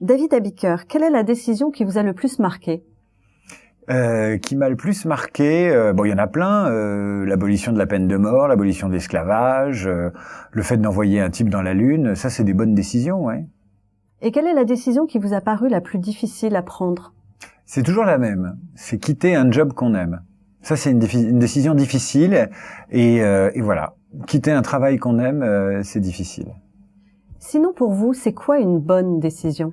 David Abiker, quelle est la décision qui vous a le plus marqué? Qui m'a le plus marqué, il y en a plein, l'abolition de la peine de mort, l'abolition de l'esclavage, le fait d'envoyer un type dans la Lune, ça c'est des bonnes décisions, ouais. Et quelle est la décision qui vous a paru la plus difficile à prendre? C'est toujours la même, c'est quitter un job qu'on aime. Ça c'est une décision difficile, et voilà, quitter un travail qu'on aime, c'est difficile. Sinon pour vous, c'est quoi une bonne décision?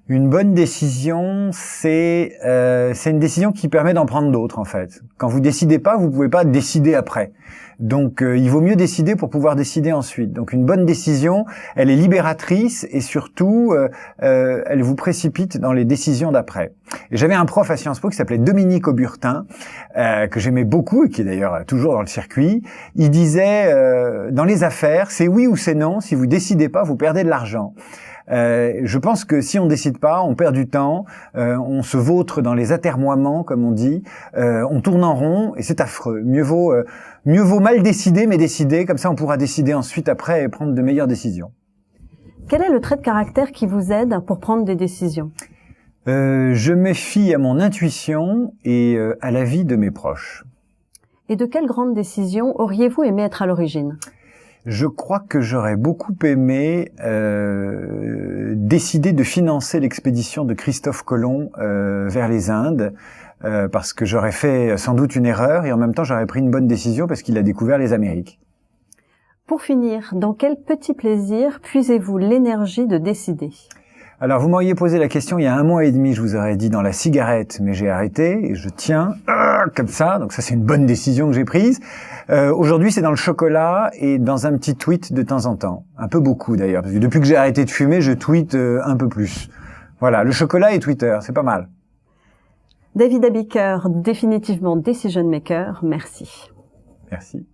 Une bonne décision, c'est une décision qui permet d'en prendre d'autres, en fait. Quand vous décidez pas, vous pouvez pas décider après. Donc, il vaut mieux décider pour pouvoir décider ensuite. Donc, une bonne décision, elle est libératrice et surtout, elle vous précipite dans les décisions d'après. Et j'avais un prof à Sciences Po qui s'appelait Dominique Auburtin, que j'aimais beaucoup et qui est d'ailleurs toujours dans le circuit. Il disait, dans les affaires, c'est oui ou c'est non. Si vous décidez pas, vous perdez de l'argent. Je pense que si on décide pas, on perd du temps, on se vautre dans les atermoiements, comme on dit, on tourne en rond et c'est affreux. Mieux vaut mal décider, mais décider, comme ça on pourra décider ensuite après et prendre de meilleures décisions. Quel est le trait de caractère qui vous aide pour prendre des décisions? Je me fie à mon intuition et à l'avis de mes proches. Et de quelle grande décision auriez-vous aimé être à l'origine? Je crois que j'aurais beaucoup aimé décider de financer l'expédition de Christophe Colomb vers les Indes, parce que j'aurais fait sans doute une erreur et en même temps j'aurais pris une bonne décision parce qu'il a découvert les Amériques. Pour finir, dans quel petit plaisir puisez-vous l'énergie de décider? Alors, vous m'auriez posé la question il y a 1 mois et demi, je vous aurais dit dans la cigarette, mais j'ai arrêté et je tiens comme ça. Donc ça, c'est une bonne décision que j'ai prise. Aujourd'hui, c'est dans le chocolat et dans un petit tweet de temps en temps. Un peu beaucoup d'ailleurs, parce que depuis que j'ai arrêté de fumer, je tweete un peu plus. Voilà, le chocolat et Twitter, c'est pas mal. David Abiker, définitivement Decision Maker, merci. Merci.